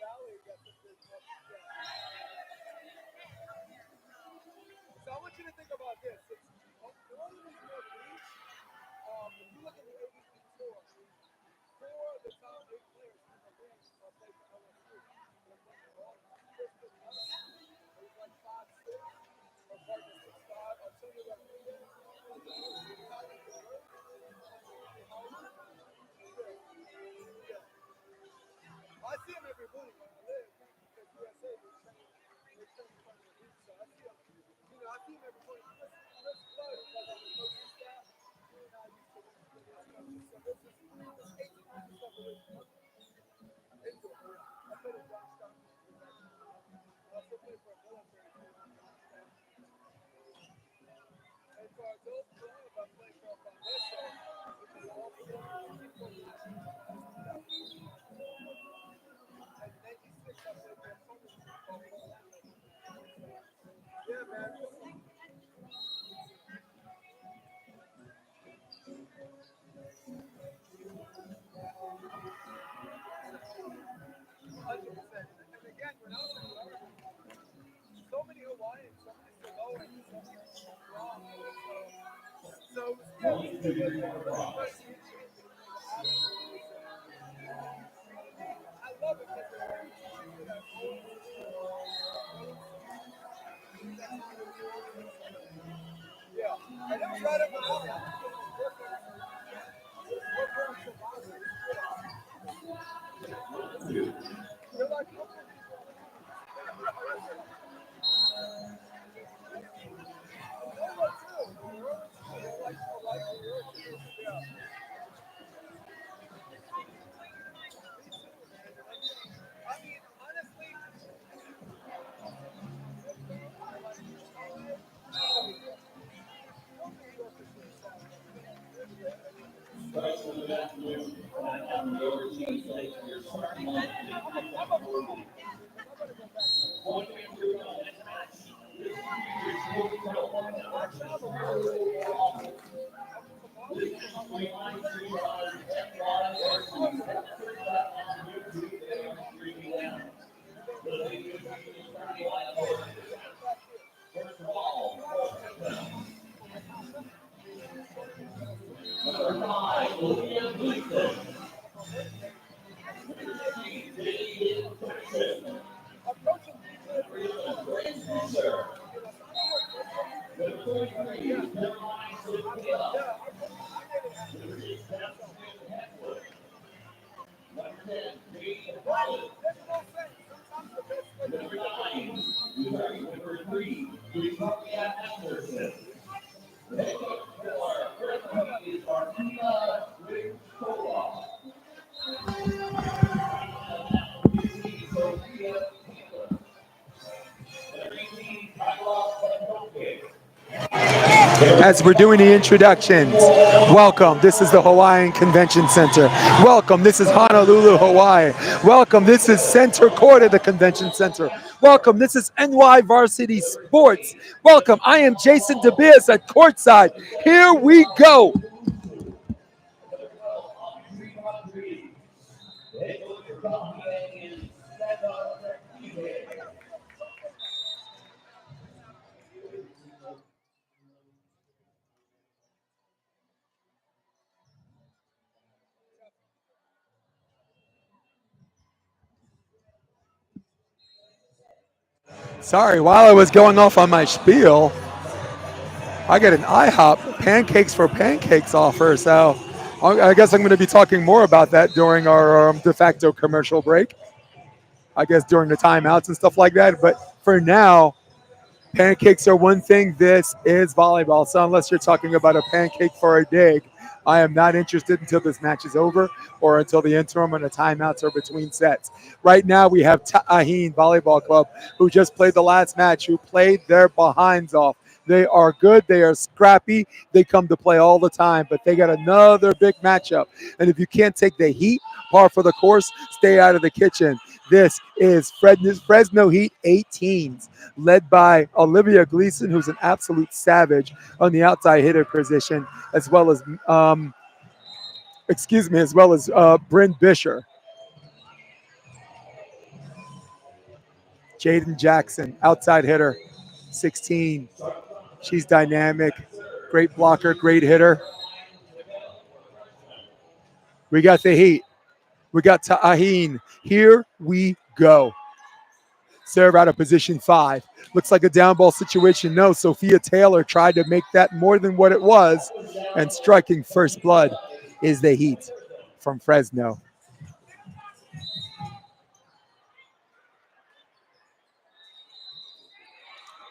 So I want you to think about this. It's, in order to more beach, if you look at the ABC tour, 4 of the top 8 players in the league are played for LSU. They're playing all Kristen Hunt, who's like 5'6", or partner 6'5", Arturo Rodriguez, Tyler Burke, I see him every morning when I live because USA they train in front of the beach, so I see him. You know, I see him every morning. Chris Flood is like on the coaching staff. He and I used to work with his coaches, so this is 18 stuff with his coaches. I played at John Stockton. I also played for a military team in John Stockton. And for adult club, I played for a Fresno, which is all for the and 96 I played for a summer team called Orlando. Yeah, man. 100%. And again, when I was in Florida, so many Hawaiians, so many Samoans, so many strong. So I love it because they're very talented at all. Yeah, and it was right up my alley. You're like, I mean, honestly, As we're doing the introductions, welcome. This is the Hawaiian Convention Center. Welcome. This is Honolulu, Hawaii. Welcome. This is Center Court of the Convention Center. Welcome. This is NY Varsity Sports. Welcome. I am Jason DeBeers at courtside. Here we go. Sorry, while I was going off on my spiel, I got an IHOP Pancakes for Pancakes offer, so I guess I'm going to be talking more about that during our de facto commercial break. I guess during the timeouts and stuff like that. But for now, pancakes are one thing. This is volleyball. So unless you're talking about a pancake for a dig, I am not interested until this match is over or until the interim and the timeouts are between sets. Right now, we have HAWAIIAN Volleyball Club, who just played the last match, who played their behinds off. They are good. They are scrappy. They come to play all the time, but they got another big matchup. And if you can't take the heat, par for the course, stay out of the kitchen. This is Fresno Heat 18's, led by Olivia Gleason, who's an absolute savage on the outside hitter position, as well as Bryn Bisher. Jaden Jackson, outside hitter, 16. She's dynamic, great blocker, great hitter. We got the heat. We got Ta'ahin. Here we go. Serve out of position 5. Looks like a down ball situation. No, Sophia Taylor tried to make that more than what it was. And striking first blood is the heat from Fresno.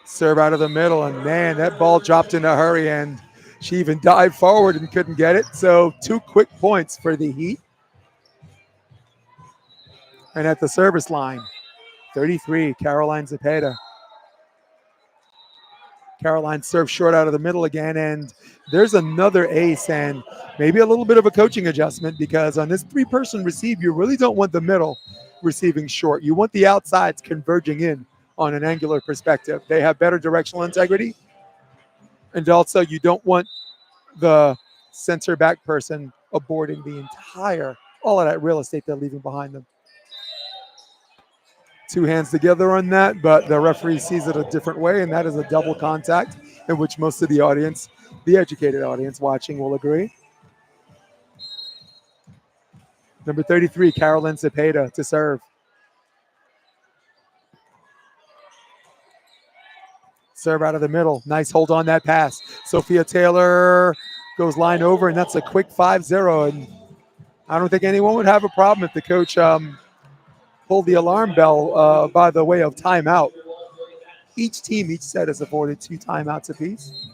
Serve out of the middle, and man, that ball dropped in a hurry, and she even dived forward and couldn't get it. So 2 quick points for the Heat. And at the service line, 33, Caroline Zepeda. Caroline serves short out of the middle again, and there's another ace, and maybe a little bit of a coaching adjustment, because on this 3-person receive, you really don't want the middle receiving short. You want the outsides converging in on an angular perspective. They have better directional integrity, and also you don't want the center back person aborting all of that real estate they're leaving behind them. 2 hands together on that, but the referee sees it a different way, and that is a double contact, in which most of the audience, the educated audience watching, will agree. Number 33, Carolyn Zepeda to serve. Serve out of the middle. Nice hold on that pass. Sophia Taylor goes line over, and that's a quick 5-0. And I don't think anyone would have a problem if the coach pulled the alarm bell by the way of timeout. Each set has afforded 2 timeouts apiece.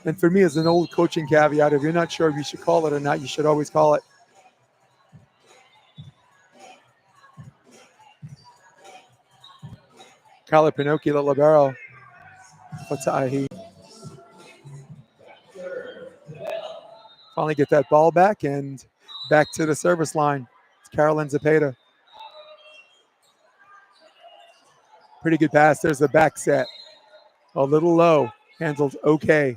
And for me, as an old coaching caveat, if you're not sure if you should call it or not, you should always call it. Kyla Pinocchio, the libero. Fata'ahi. Finally get that ball back, and back to the service line. It's Carolyn Zepeda. Pretty good pass. There's the back set. A little low. Handled okay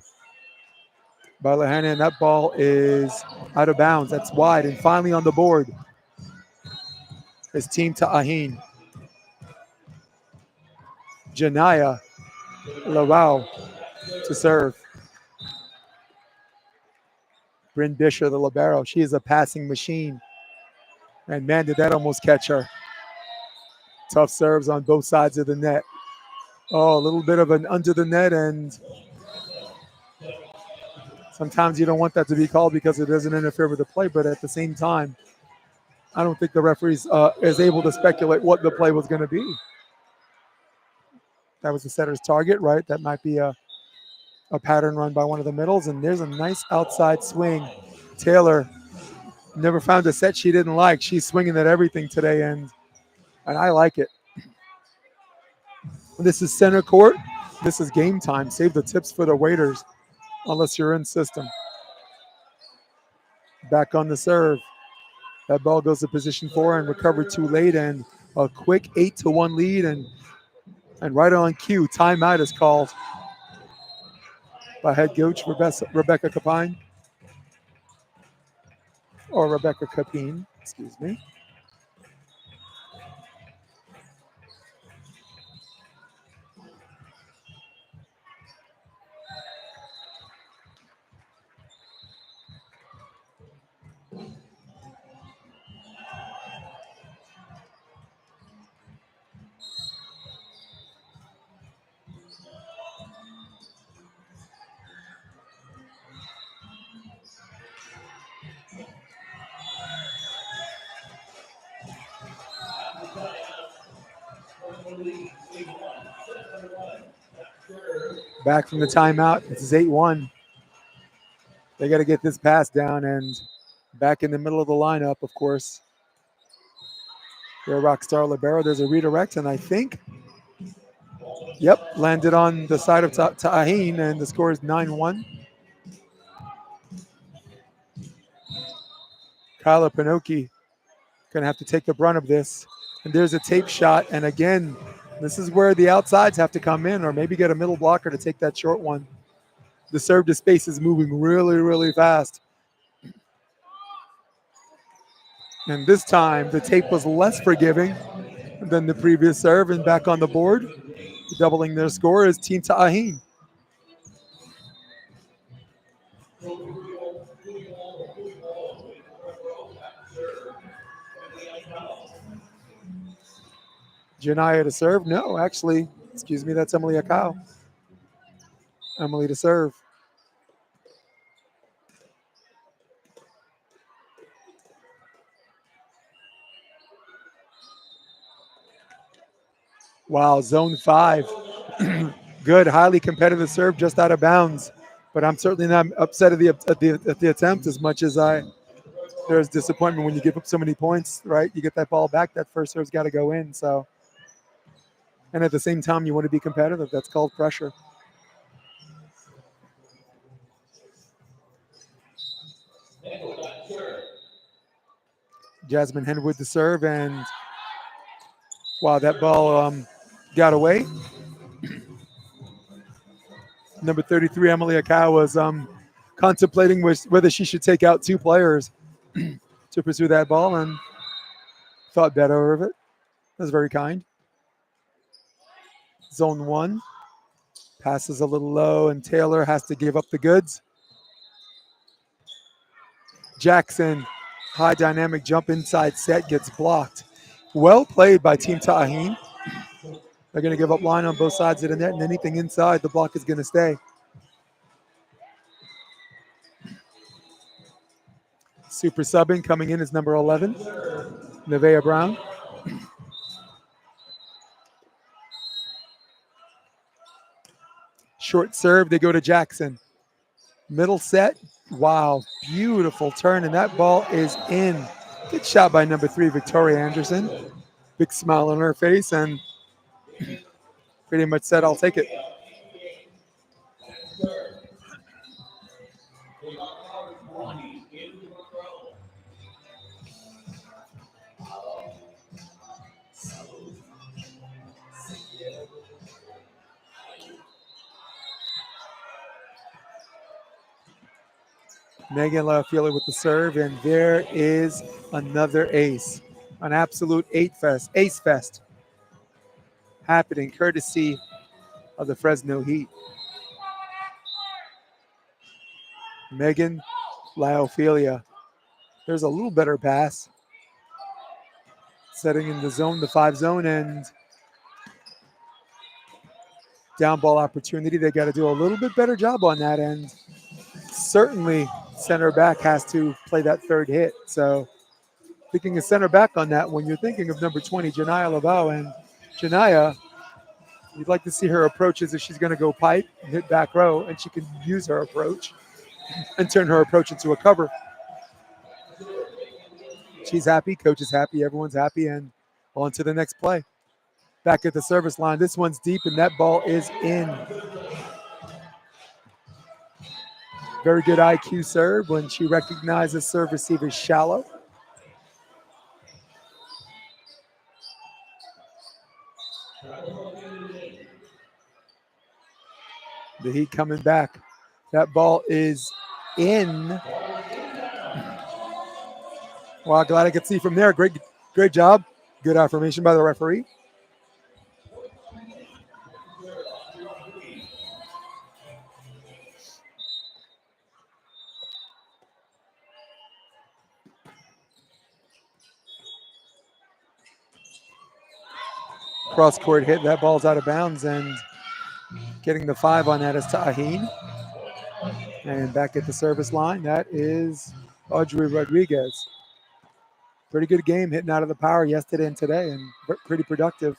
by Lahana, and that ball is out of bounds. That's wide, and finally on the board is Team Ta'ahin. Janaya Lawau to serve. Bryn Bisher, the libero. She is a passing machine. And man, did that almost catch her. Tough serves on both sides of the net. Oh, a little bit of an under the net, and sometimes you don't want that to be called because it doesn't interfere with the play, but at the same time, I don't think the referee is able to speculate what the play was going to be. That was the setter's target, right? That might be a pattern run by one of the middles, and there's a nice outside swing. Taylor never found a set she didn't like. She's swinging at everything today, and I like it. This is center court. This is game time. Save the tips for the waiters, unless you're in system. Back on the serve. That ball goes to position 4 and recovered too late, and a quick 8-1 lead, and right on cue, timeout is called by head coach Rebecca Capine, or Rebecca Capine, excuse me. Back from the timeout. This is 8-1. They got to get this pass down, and back in the middle of the lineup, of course, their rockstar libero. There's a redirect, and I think, landed on the side of Ta'ahin, and the score is 9-1. Kyla Pinocchio going to have to take the brunt of this. And there's a tape shot, and again, this is where the outsides have to come in, or maybe get a middle blocker to take that short one. The serve to space is moving really, really fast. And this time, the tape was less forgiving than the previous serve. And back on the board, doubling their score is Team Ta'ahin. Janaya to serve. No, actually, excuse me, that's Emily Akau. Emily to serve. Wow, zone 5. Good, highly competitive serve, just out of bounds. But I'm certainly not upset at the attempt as much as there's disappointment when you give up so many points, right? You get that ball back, that first serve's got to go in. So, and at the same time, you want to be competitive. That's called pressure. Jasmine Henwood to serve, and wow, that ball got away. Number 33, Emily Akau, was contemplating whether she should take out 2 players to pursue that ball and thought better of it. That was very kind. Zone 1. Passes a little low, and Taylor has to give up the goods. Jackson, high dynamic jump inside set, gets blocked. Well played by Team Ta'ahin. They're going to give up line on both sides of the net, and anything inside, the block is going to stay. Super subbing coming in is number 11, Nevaeh Brown. Short serve, they go to Jackson. Middle set, wow, beautiful turn, and that ball is in. Good shot by number 3, Victoria Anderson. Big smile on her face, and pretty much said, I'll take it. Megan Lafila with the serve, and there is another ace. An absolute ace fest happening courtesy of the Fresno Heat. Megan Lafila. There's a little better pass. Setting in the zone, the 5 zone, and down ball opportunity. They got to do a little bit better job on that end. Certainly, center back has to play that third hit. So, thinking of center back on that when you're thinking of number 20, Janaya Lavau. And Janaya, you'd like to see her approach as if she's going to go pipe and hit back row, and she can use her approach and turn her approach into a cover. She's happy, coach is happy, everyone's happy, and on to the next play. Back at the service line. This one's deep, and that ball is in. Very good IQ serve when she recognizes serve receiver shallow. The Heat coming back. That ball is in. Wow, glad I could see from there. Great job. Good affirmation by the referee. Cross court hit. That ball's out of bounds, and getting the 5 on that is Ta'ahin. And back at the service line, that is Audrey Rodriguez. Pretty good game hitting out of the power yesterday and today, and pretty productive.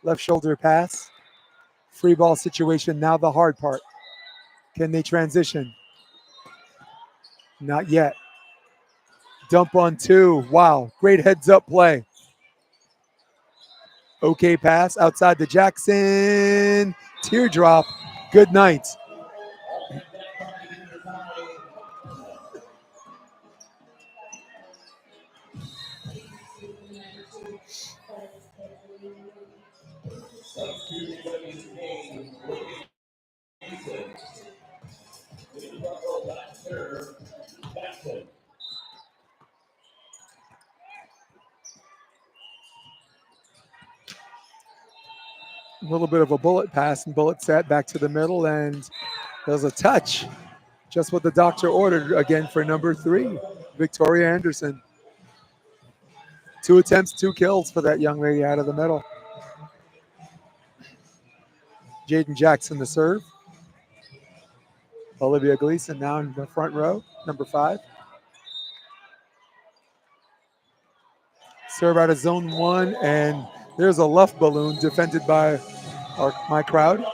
Left shoulder pass. Free ball situation, now the hard part. Can they transition? Not yet. Dump on 2. Wow, great heads up play. Okay pass outside the Jackson. Teardrop. Good night. A little bit of a bullet pass and bullet set back to the middle, and there's a touch. Just what the doctor ordered again for number 3, Victoria Anderson. 2 attempts, 2 kills for that young lady out of the middle. Jaden Jackson the serve. Olivia Gleason now in the front row, number 5. Serve out of zone 1, and there's a left balloon defended by my crowd.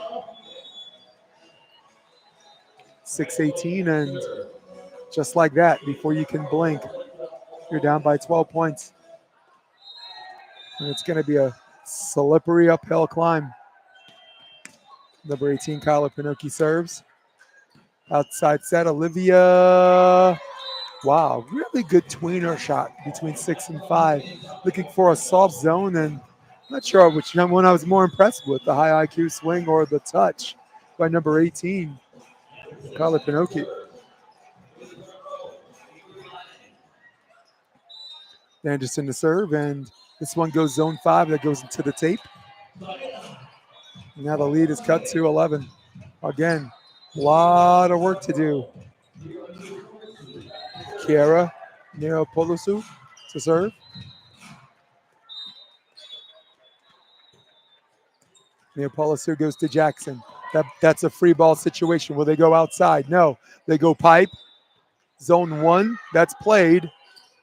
6:18, and just like that, before you can blink, you're down by 12 points. And it's going to be a slippery uphill climb. Number 18, Kyla Pinocchi serves. Outside set, Olivia. Wow, really good tweener shot between 6 and 5. Looking for a soft zone, and I'm not sure which one I was more impressed with, the high IQ swing or the touch by number 18, Kyla Pinocchi. Anderson to serve, and this one goes zone 5. That goes into the tape. Now the lead is cut to 11. Again, a lot of work to do. Kiara Neopoulos to serve. Neopoulos goes to Jackson. That's a free ball situation. Will they go outside? No. They go pipe. Zone 1, that's played.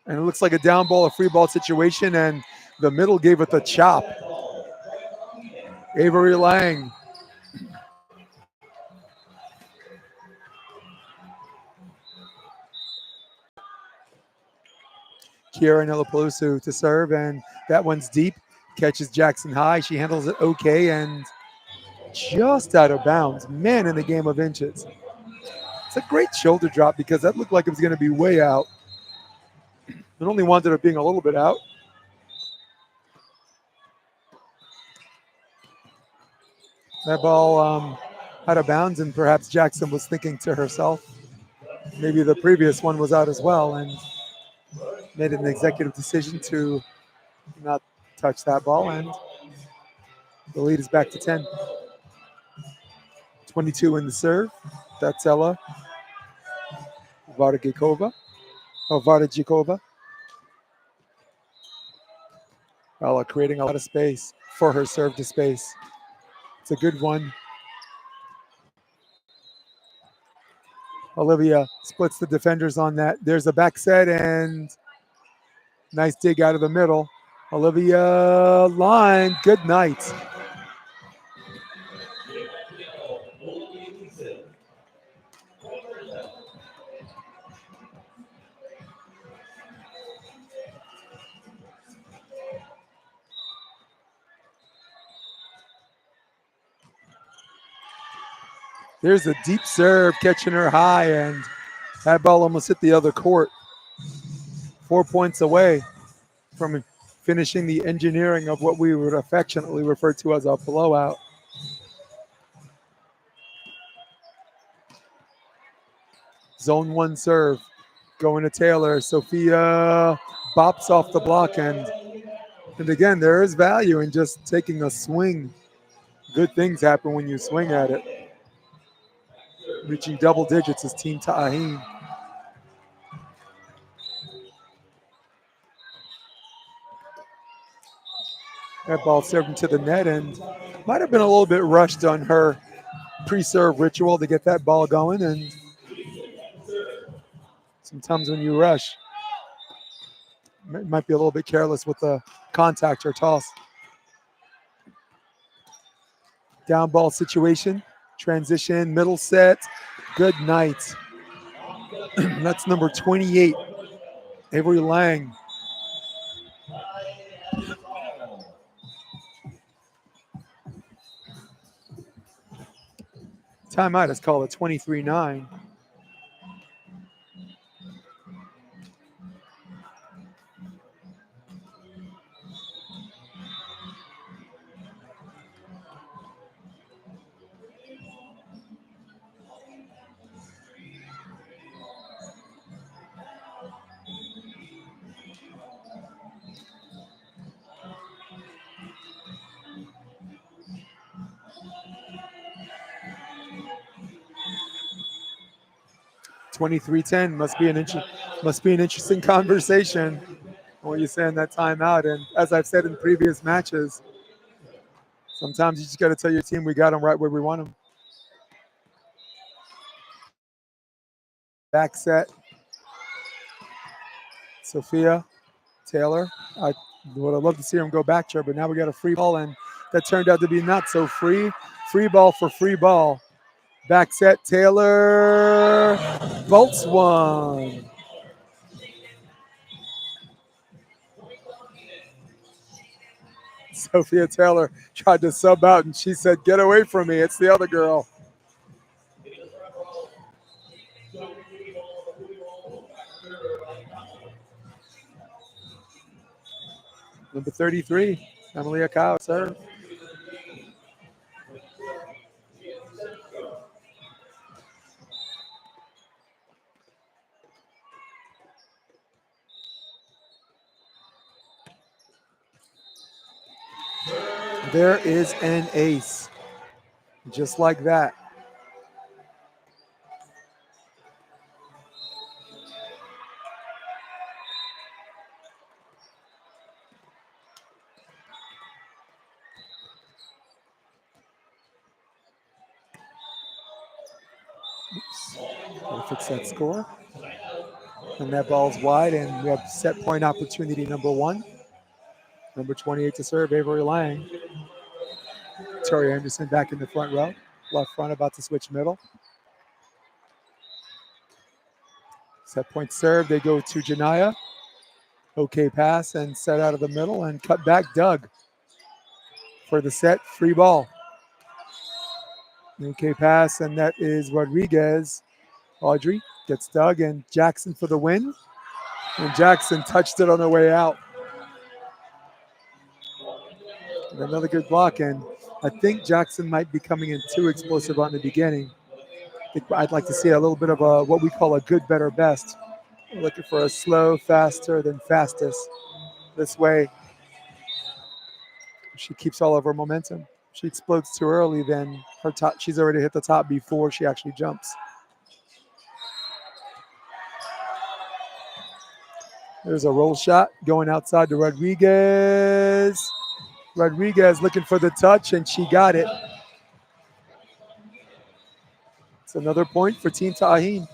And it looks like a down ball, a free ball situation, and the middle gave it the chop. Avery Lang. Kiara Neopoulos to serve, and that one's deep. Catches Jackson high. She handles it okay, and just out of bounds. Man, in the game of inches. It's a great shoulder drop because that looked like it was going to be way out. It only wound up being a little bit out. That ball out of bounds, and perhaps Jackson was thinking to herself, maybe the previous one was out as well, and made an executive decision to not touch that ball, and the lead is back to 10. 22 in the serve. That's Ella Vardigikova. Ella creating a lot of space for her serve to space. It's a good one. Olivia splits the defenders on that. There's a back set and nice dig out of the middle. Olivia line, good night. There's a deep serve catching her high, and that ball almost hit the other court. 4 points away from finishing the engineering of what we would affectionately refer to as a blowout. Zone 1 serve going to Taylor. Sophia bops off the block, and again, there is value in just taking a swing. Good things happen when you swing at it. Reaching double digits is Team Ta'aheen. That ball served into the net, and might have been a little bit rushed on her pre-serve ritual to get that ball going, and sometimes when you rush, it might be a little bit careless with the contact or toss. Down ball situation, transition, middle set, good night. That's number 28, Avery Lang. Timeout is called a 23-9. 23-10 must be an interesting conversation when you send that timeout. And as I've said in previous matches, sometimes you just got to tell your team we got them right where we want them. Back set. Sophia Taylor. I would have loved to see him go back to her, but now we got a free ball, and that turned out to be not so free. Free ball for free ball. Back set, Taylor bolts one. Sophia Taylor tried to sub out, and she said, "Get away from me, it's the other girl." Number 33, Emily Akau, serve. There is an ace. Just like that. Oops. Gotta fix that score. And that ball's wide, and we have set point opportunity number 1. Number 28 to serve, Avery Lang. Tori Anderson back in the front row. Left front about to switch middle. Set point serve, they go to Janaya. Okay pass and set out of the middle and cut back Doug for the set, free ball. Okay pass, and that is Rodriguez. Audrey gets Doug and Jackson for the win. And Jackson touched it on the way out. And another good block, and I think Jackson might be coming in too explosive on the beginning. I'd like to see a little bit of a what we call a good, better, best. We're looking for a slow, faster than fastest. This way, she keeps all of her momentum. She explodes too early, then her top. She's already hit the top before she actually jumps. There's a roll shot going outside to Rodriguez. Rodriguez looking for the touch, and she got it. It's another point for Team Ta'ahin.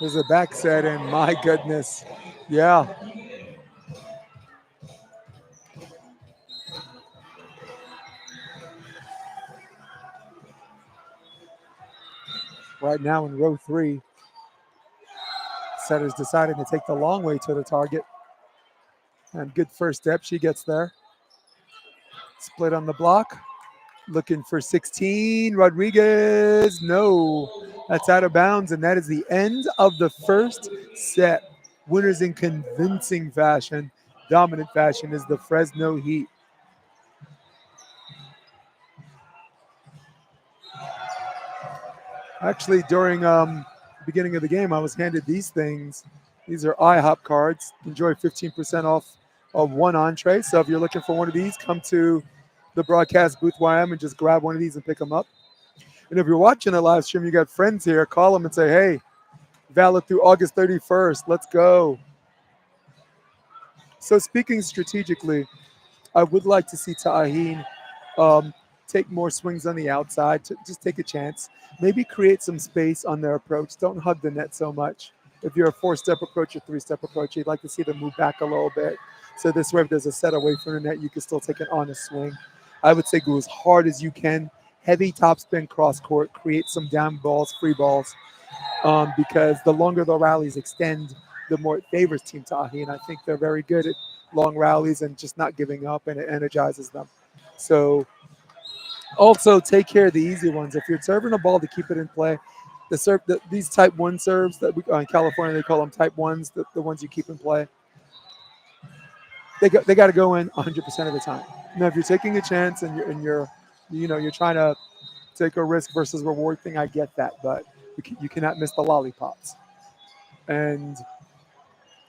There's a back set, and my goodness. Yeah. Right now in row 3, setter's deciding to take the long way to the target. And good first step, she gets there. Split on the block. Looking for 16, Rodriguez, no. That's out of bounds, and that is the end of the first set. Winners in convincing fashion, dominant fashion is the Fresno Heat. Actually, during the beginning of the game, I was handed these things. These are IHOP cards. Enjoy 15% off of one entree. So if you're looking for one of these, come to the broadcast booth where I am and just grab one of these and pick them up. And if you're watching a live stream, you got friends here, call them and say, hey, valid through August 31st. Let's go. So speaking strategically, I would like to see Ta'ahin take more swings on the outside, to just take a chance. Maybe create some space on their approach. Don't hug the net so much. If you're a 4-step approach or 3-step approach, you'd like to see them move back a little bit. So this way, if there's a set away from the net, you can still take an honest swing. I would say go as hard as you can. Heavy topspin cross court. Create some down balls, free balls. Because the longer the rallies extend, the more it favors Team Ta'ahin. I think they're very good at long rallies and just not giving up, and it energizes them. So also take care of the easy ones. If you're serving a ball to keep it in play, these type 1 serves that we in California they call them type 1s, the ones you keep in play. they got to go in 100% of the time. Now, if you're taking a chance you're trying to take a risk versus reward thing, I get that, but you cannot miss the lollipops. And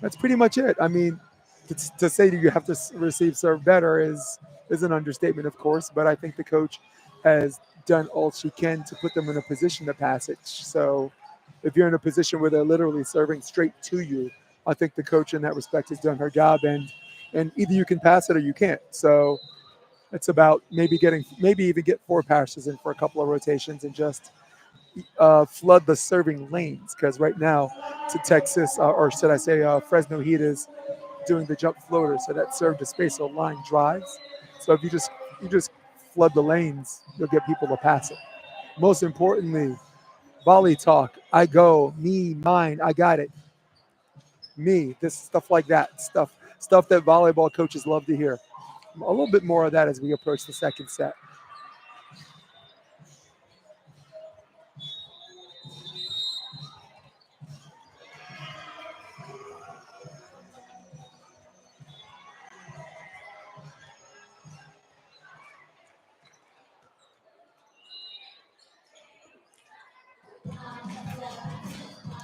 that's pretty much it. I mean, to say that you have to receive serve better is an understatement, of course. But I think the coach has done all she can to put them in a position to pass it. So if you're in a position where they're literally serving straight to you, I think the coach in that respect has done her job, and either you can pass it or you can't. So it's about maybe even get four passes in for a couple of rotations and just flood the serving lanes, because right now to Texas, or should I say Fresno Heat is doing the jump floater, so that serve to space or line drives. So if you just flood the lanes, you'll get people to pass it. Most importantly, volley talk. I go, me, mine, I got it. Me, this stuff like that. Stuff that volleyball coaches love to hear. A little bit more of that as we approach the second set.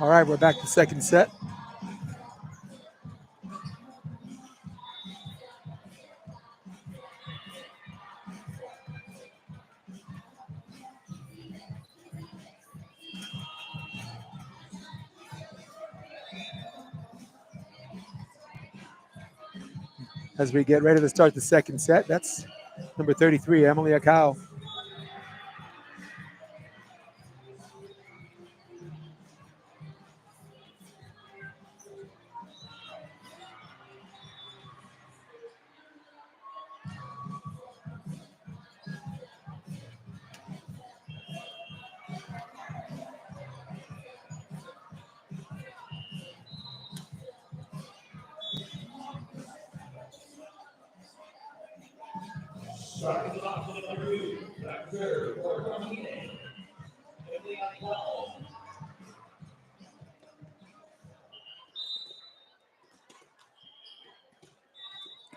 All right, we're back to second set. As we get ready to start the second set, that's number 33, Emily Akau.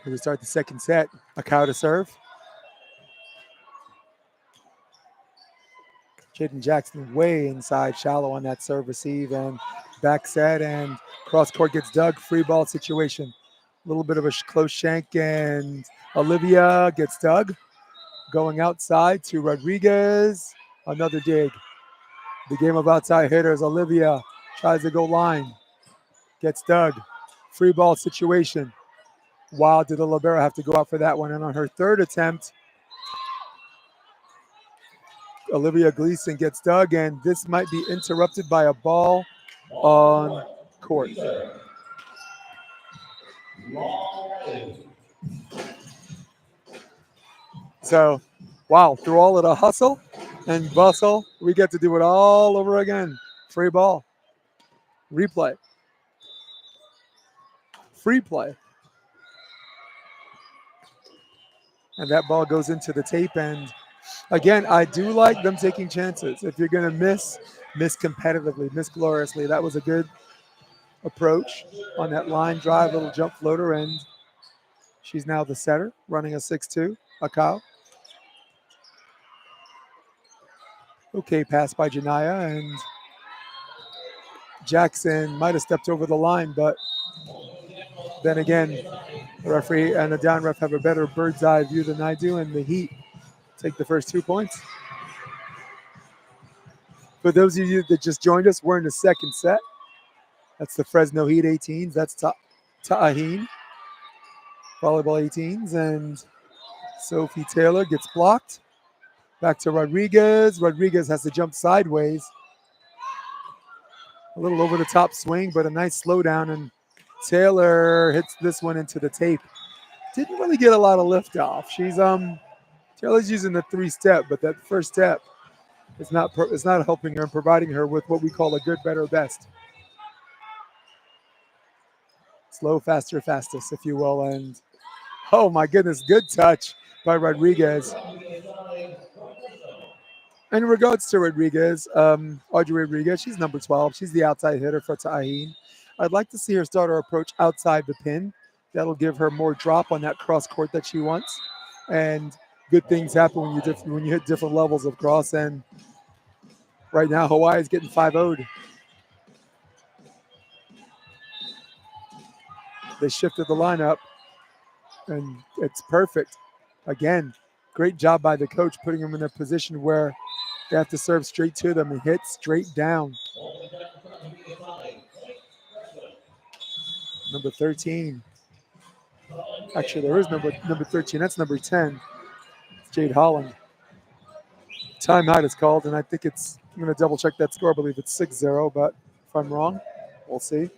As we start the second set, Akau to serve. Jaden Jackson way inside, shallow on that serve receive, and back set, and cross court gets dug. Free ball situation. A little bit of a close shank, and Olivia gets dug. Going outside to Rodriguez. Another dig. The game of outside hitters. Olivia tries to go line. Gets dug. Free ball situation. Wow, did the libero have to go out for that one? And on her third attempt, Olivia Gleason gets dug, and this might be interrupted by a ball on court. So, wow, through all of the hustle and bustle, we get to do it all over again. Free ball. Replay. Free play. And that ball goes into the tape. And again, I do like them taking chances. If you're going to miss competitively, miss gloriously. That was a good approach on that line drive, little jump floater, and she's now the setter, running a 6-2, Akau. Okay, pass by Janaya, and Jackson might have stepped over the line, but then again, the referee and the down ref have a better bird's eye view than I do, and the Heat take the first 2 points. For those of you that just joined us, we're in the second set. That's the Fresno Heat 18s. That's Ta'aheen, volleyball 18s, and Sophie Taylor gets blocked. Back to Rodriguez. Rodriguez has to jump sideways. A little over the top swing, but a nice slowdown, and Taylor hits this one into the tape. Didn't really get a lot of lift off. Taylor's using the 3-step, but that first step is not helping her and providing her with what we call a good, better, best. Slow, faster, fastest, if you will. And oh my goodness, good touch by Rodriguez. In regards to Rodriguez, Audrey Rodriguez, she's number 12. She's the outside hitter for Ta'aheen. I'd like to see her start her approach outside the pin. That'll give her more drop on that cross court that she wants. And good things happen when you hit different levels of cross. And right now, Hawaii is getting 5-0'd. They shifted the lineup, and it's perfect. Again, great job by the coach putting them in a position where they have to serve straight to them and hit straight down. Number 13. Actually, there is number 13. That's number 10. It's Jade Holland. Timeout is called, and I think I'm going to double check that score. I believe it's 6-0, but if I'm wrong, we'll see.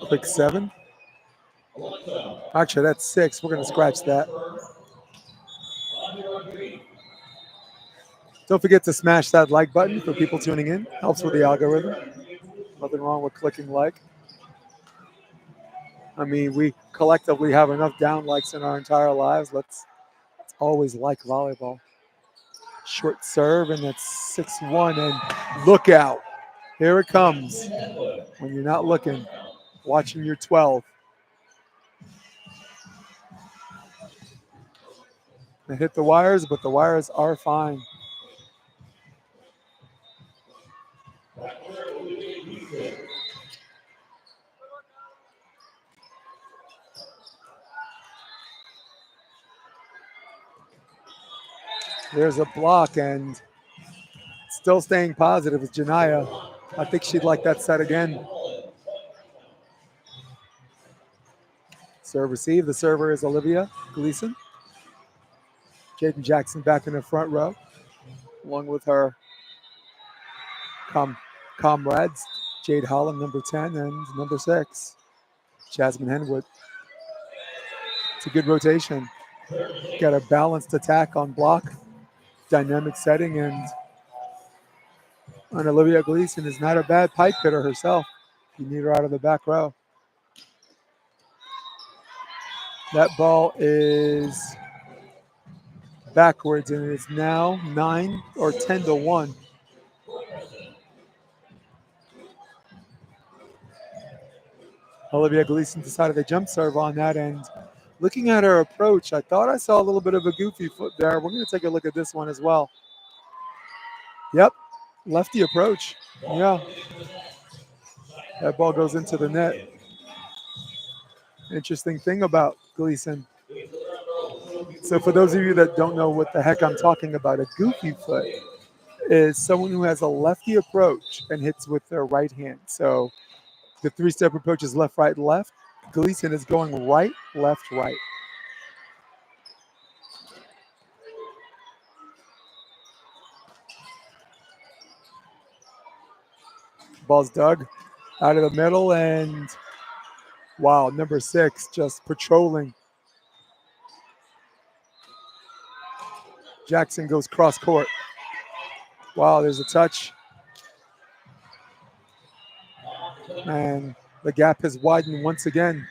Quick 7. Actually, that's 6. We're going to scratch that. Don't forget to smash that like button for people tuning in. Helps with the algorithm. Nothing wrong with clicking like. I mean, we collectively have enough down likes in our entire lives. Let's always like volleyball. Short serve, and that's 6-1. And look out. Here it comes. When you're not looking, watching your 12. They hit the wires, but the wires are fine. There's a block, and still staying positive is Janaya. I think she'd like that set again. Serve receive. The server is Olivia Gleason. Jaden Jackson back in the front row, along with her comrades, Jade Holland, number 10, and number 6, Jasmine Henwood. It's a good rotation. Got a balanced attack on block, dynamic setting, and Olivia Gleason is not a bad pipe hitter herself. You need her out of the back row. That ball is backwards, and it's now 9 or 10-1. Olivia Gleason decided to jump serve on that, and looking at her approach, I thought I saw a little bit of a goofy foot there. We're going to take a look at this one as well. Yep, lefty approach. Yeah. That ball goes into the net. Interesting thing about Gleason. So for those of you that don't know what the heck I'm talking about, a goofy foot is someone who has a lefty approach and hits with their right hand. So the 3-step approach is left, right, left. Gleason is going right, left, right. Ball's dug out of the middle, and wow, number 6 just patrolling. Jackson goes cross court. Wow, there's a touch. And the gap has widened once again.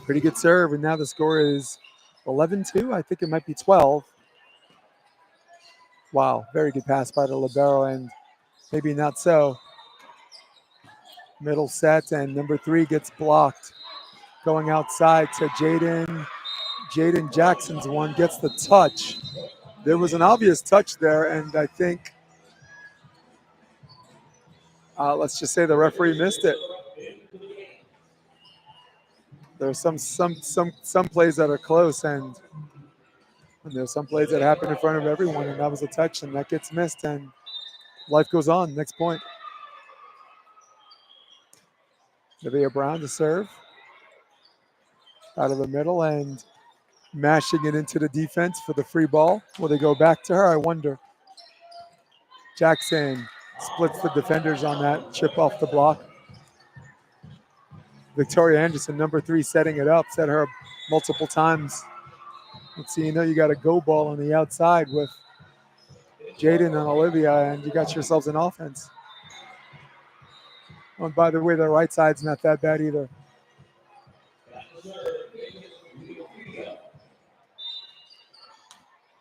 Pretty good serve, and now the score is 11-2. I think it might be 12. Wow, very good pass by the libero, and maybe not so. Middle set, and number 3 gets blocked. Going outside to Jaden. Jaden Jackson's one gets the touch. There was an obvious touch there, and I think, let's just say the referee missed it. There's some plays that are close, and there's some plays that happen in front of everyone, and that was a touch, and that gets missed, and life goes on. Next point. Nevaeh Brown to serve. Out of the middle and mashing it into the defense for the free ball. Will they go back to her? I wonder. Jackson splits the defenders on that chip off the block. Victoria Anderson, number 3, setting it up. Set her up multiple times. Let's see, you got a go ball on the outside with Jaden and Olivia, and you got yourselves an offense. Oh, and by the way, the right side's not that bad either.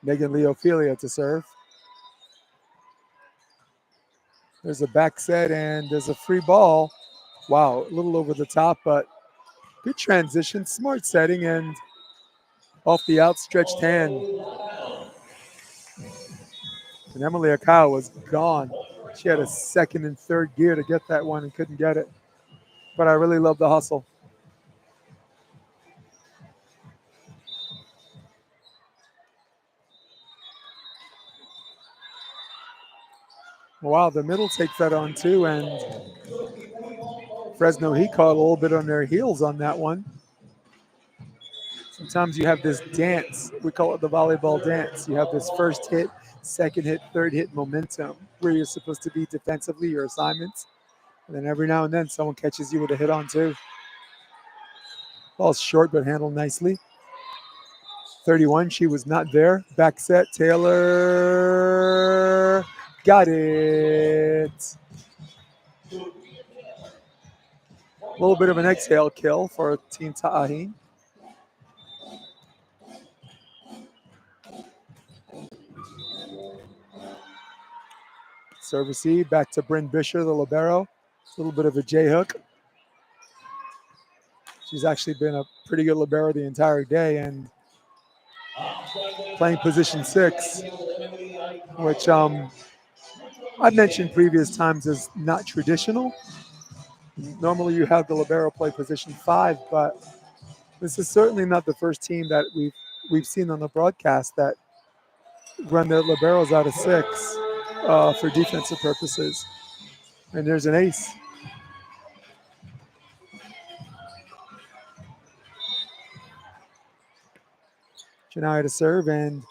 Megan Leophilia to serve. There's a back set and there's a free ball. Wow, a little over the top, but good transition, smart setting, and off the outstretched hand. And Emily Akau was gone. She had a second and third gear to get that one and couldn't get it. But I really love the hustle. Wow, the middle takes that on too, and Fresno, he caught a little bit on their heels on that one. Sometimes you have this dance. We call it the volleyball dance. You have this first hit, second hit, third hit momentum where you're supposed to be defensively, your assignments. And then every now and then someone catches you with a hit on too. Ball's short but handled nicely. 31, she was not there. Back set, Taylor got it. A little bit of an exhale kill for Team Ta'ahin. Serve receive, back to Bryn Bisher, the libero. A little bit of a J-hook. She's actually been a pretty good libero the entire day and playing position 6, which I've mentioned previous times is not traditional. Normally you have the libero play position 5, but this is certainly not the first team that we've seen on the broadcast that run their liberos out of 6 for defensive purposes. And there's an ace. Janaya to serve, and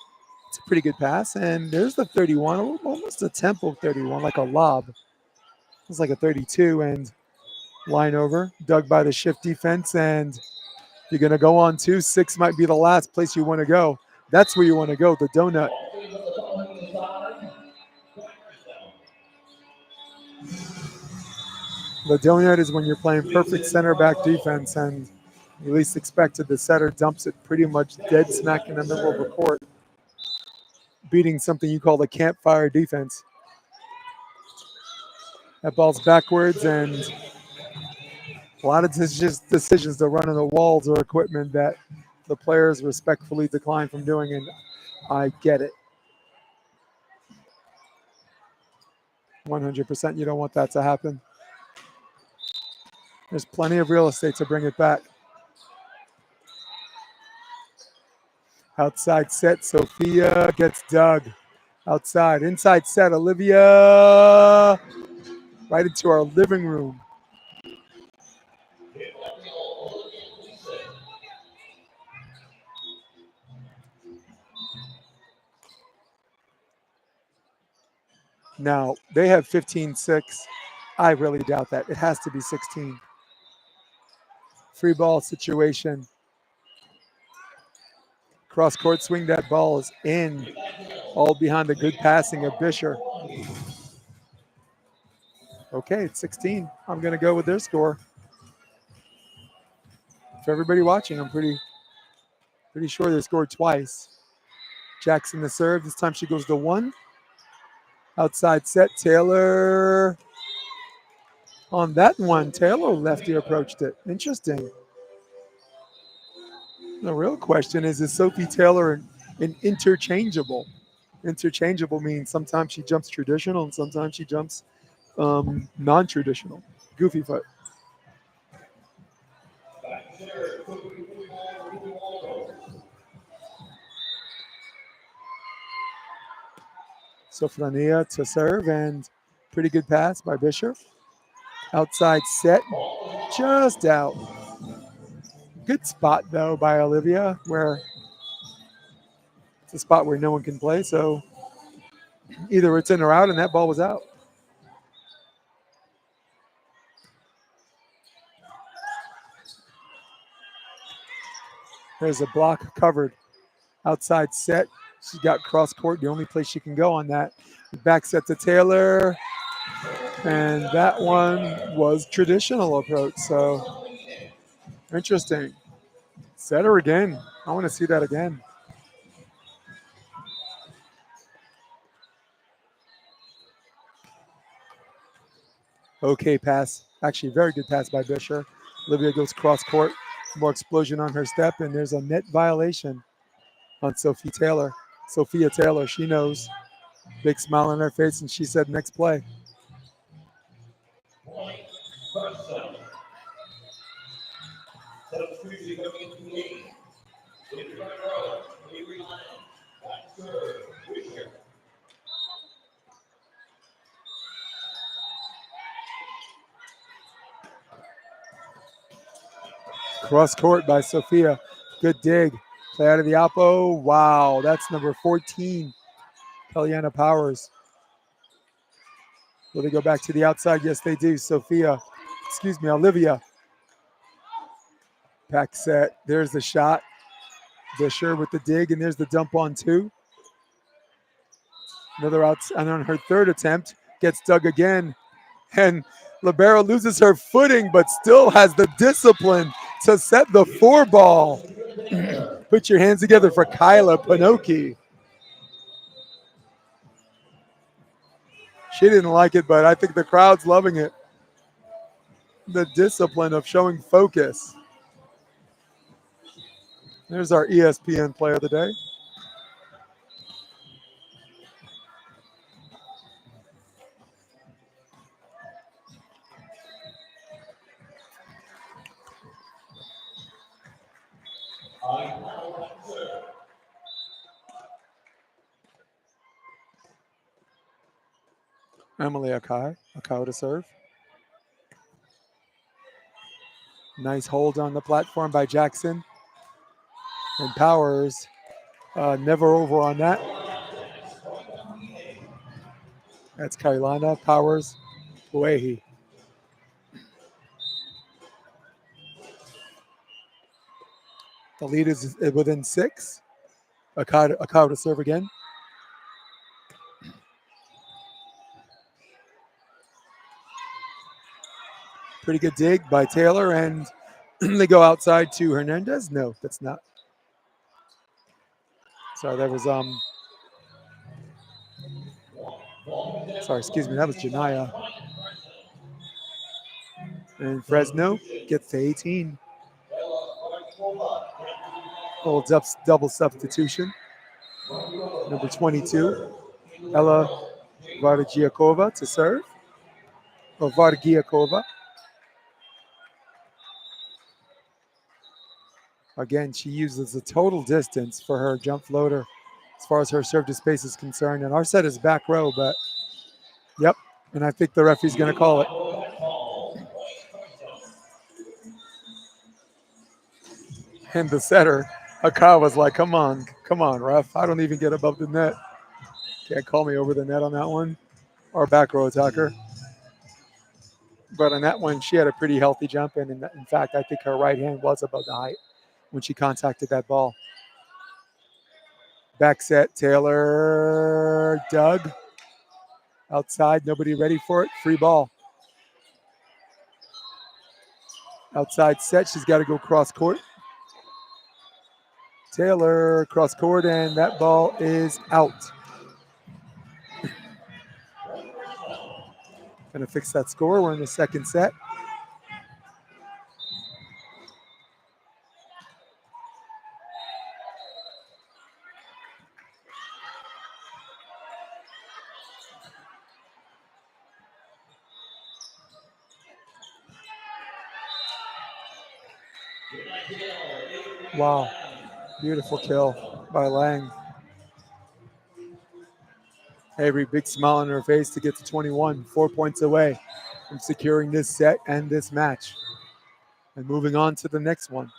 it's a pretty good pass. And there's the 31, almost a tempo 31, like a lob. It's like a 32, and line over, dug by the shift defense, and you're going to go on 2. 6 might be the last place you want to go. That's where you want to go, the donut. The donut is when you're playing perfect center back defense, and you least expected, the setter dumps it pretty much dead smack in the middle of the court, beating something you call the campfire defense. That ball's backwards, and a lot of decisions to run on the walls or equipment that the players respectfully decline from doing, and I get it. 100%, you don't want that to happen. There's plenty of real estate to bring it back. Outside set, Sophia gets dug. Outside, inside set, Olivia, right into our living room. Now, they have 15-6. I really doubt that. It has to be 16. Free ball situation. Cross court swing, that ball is in. All behind the good passing of Bisher. Okay, it's 16. I'm going to go with their score. For everybody watching, I'm pretty sure they scored twice. Jackson the serve. This time she goes to 1. Outside set, Taylor. On that one, Taylor lefty approached it. Interesting. The real question is Sophie Taylor an interchangeable? Interchangeable means sometimes she jumps traditional and sometimes she jumps non-traditional. Goofy foot. Sofrania to serve and pretty good pass by Bishop. Outside set, just out. Good spot though by Olivia, where it's a spot where no one can play. So either it's in or out, and that ball was out. There's a block covered. Outside set. She's got cross court, the only place she can go on that. Back set to Taylor. And that one was traditional approach. So interesting. Set her again. I want to see that again. Okay pass. Actually, very good pass by Bisher. Olivia goes cross court. More explosion on her step, and there's a net violation on Sophia Taylor. Sophia Taylor, she knows. Big smile on her face, and she said, next play. Cross court by Sophia. Good dig. Play out of the Alpo. Wow, that's number 14, Kellyanna Powers. Will they go back to the outside? Yes, they do. Olivia. Pack set. There's the shot. Fisher with the dig, and there's the dump on two. Another out, and on her third attempt, gets dug again. And Libero loses her footing, but still has the discipline to set the four ball. Put your hands together for Kyla Pinoki. She didn't like it, but I think the crowd's loving it. The discipline of showing focus. There's our ESPN player of the day. Emily Akai to serve. Nice hold on the platform by Jackson. And Powers never over on that. That's Kailana, Powers, Puehi. The lead is within 6. Akai to serve again. Pretty good dig by Taylor, and they go outside to Hernandez. No, that's not. Sorry, that was that was Janaya. And Fresno gets to 18. Little double substitution. Number 22, Ella Vargiakova to serve. Or Vargiakova. Again, she uses the total distance for her jump floater as far as her serve to space is concerned. And our set is back row, but yep. And I think the referee's going to call it. And the setter, Akai, was like, come on, ref. I don't even get above the net. Can't call me over the net on that one. Or back row attacker. But on that one, she had a pretty healthy jump. And in fact, I think her right hand was above the height when she contacted that ball. Back set, Taylor, Doug. Outside, nobody ready for it. Free ball. Outside set, she's got to go cross court. Taylor, cross court, and that ball is out. Going to fix that score. We're in the second set. Wow. Beautiful kill by Lang. Avery, big smile on her face to get to 21, 4 points away from securing this set and this match. And moving on to the next one.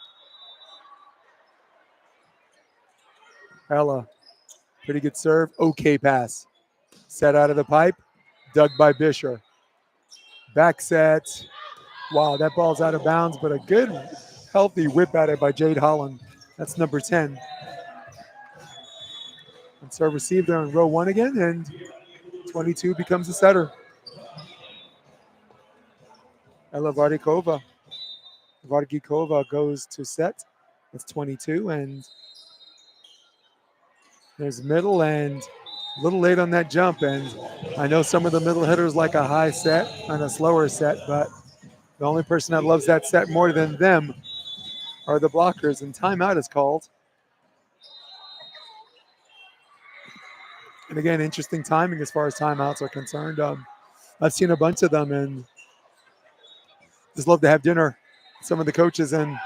Ella, pretty good serve. Okay pass. Set out of the pipe. Dug by Bisher. Back set. Wow, that ball's out of bounds, but a good, healthy whip at it by Jade Holland. That's number 10. And serve received there in row one again, and 22 becomes the setter. Ella Vargikova goes to set. It's 22, and there's middle and a little late on that jump. And I know some of the middle hitters like a high set and a slower set, but the only person that loves that set more than them are the blockers, and timeout is called. And again, interesting timing as far as timeouts are concerned. I've seen a bunch of them and just love to have dinner with some of the coaches and,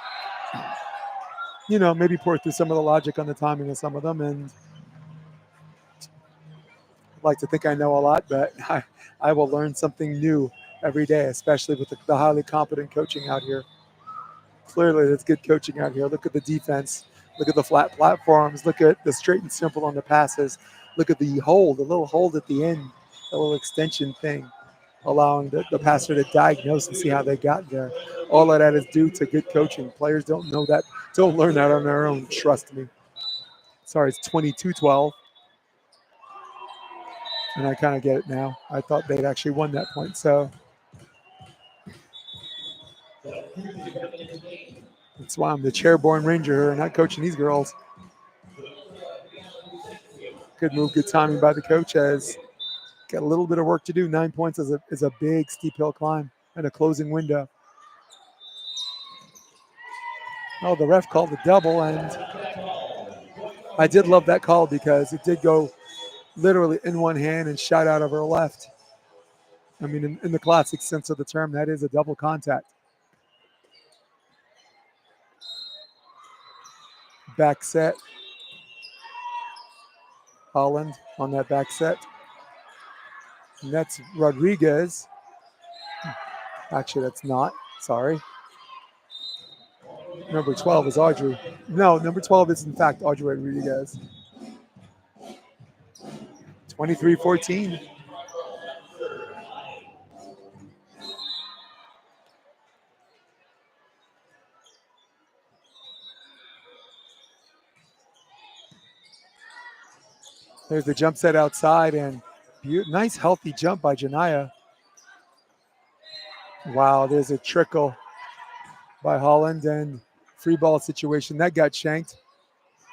maybe pour through some of the logic on the timing of some of them. And I'd like to think I know a lot, but I will learn something new every day, especially with the highly competent coaching out here. Clearly, that's good coaching out here. Look at the defense. Look at the flat platforms. Look at the straight and simple on the passes. Look at the little hold at the end, the little extension thing, allowing the passer to diagnose and see how they got there. All of that is due to good coaching. Players don't know that, don't learn that on their own, trust me. Sorry, it's 22-12. And I kind of get it now. I thought they'd actually won that point. So that's why I'm the chairborne ranger here and not coaching these girls. Good move, good timing by the coach. Has got a little bit of work to do. 9 points is a big steep hill climb and a closing window. Oh, the ref called a double, and I did love that call because it did go literally in one hand and shot out of her left. I mean, in the classic sense of the term, that is a double contact. Back set. Holland on that back set. And that's Rodriguez. Actually, that's not. Sorry. Number 12 is Audrey. No, number 12 is, in fact, Audrey Rodriguez. 23-14. There's the jump set outside, and nice, healthy jump by Janiyah. Wow, there's a trickle by Holland, and free ball situation. That got shanked.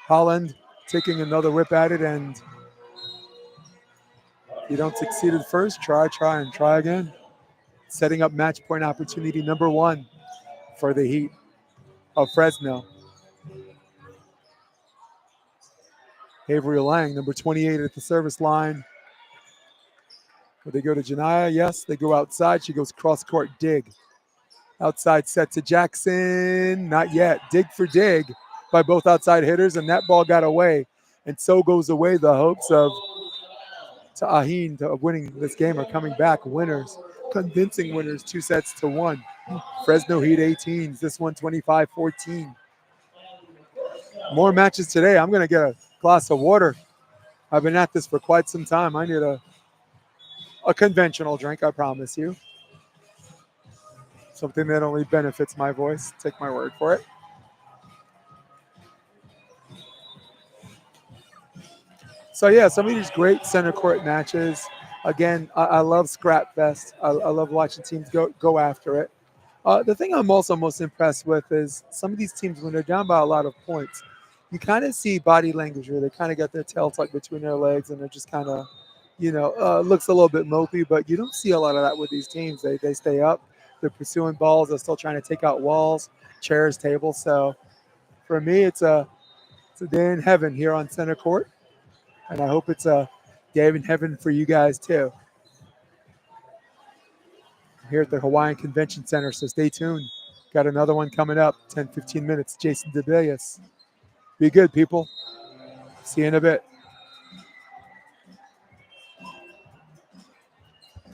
Holland taking another whip at it, and if you don't succeed at first, try again. Setting up match point opportunity number 1 for the Heat of Fresno. Avery Lang, number 28 at the service line. Will they go to Janiyah? Yes, they go outside. She goes cross-court dig. Outside set to Jackson. Not yet. Dig for dig by both outside hitters, and that ball got away. And so goes away the hopes of HAWAIIAN of winning this game are coming back winners. Convincing winners, 2-1. Fresno Heat 18's. This one 25-14. More matches today. I'm going to get a glass of water. I've been at this for quite some time. I need a conventional drink, I promise you. Something that only benefits my voice. Take my word for it. So, yeah, some of these great center court matches. Again, I love Scrap Fest. I love watching teams go after it. The thing I'm also most impressed with is some of these teams, when they're down by a lot of points, you kind of see body language where they kind of got their tail tucked between their legs and they're just kind of, looks a little bit mopey, but you don't see a lot of that with these teams. They stay up. They're pursuing balls. They're still trying to take out walls, chairs, tables. So for me, it's a day in heaven here on center court. And I hope it's a day in heaven for you guys too. Here at the Hawaiian Convention Center, so stay tuned. Got another one coming up, 10, 15 minutes. Jason DeBellis. Be good, people. See you in a bit.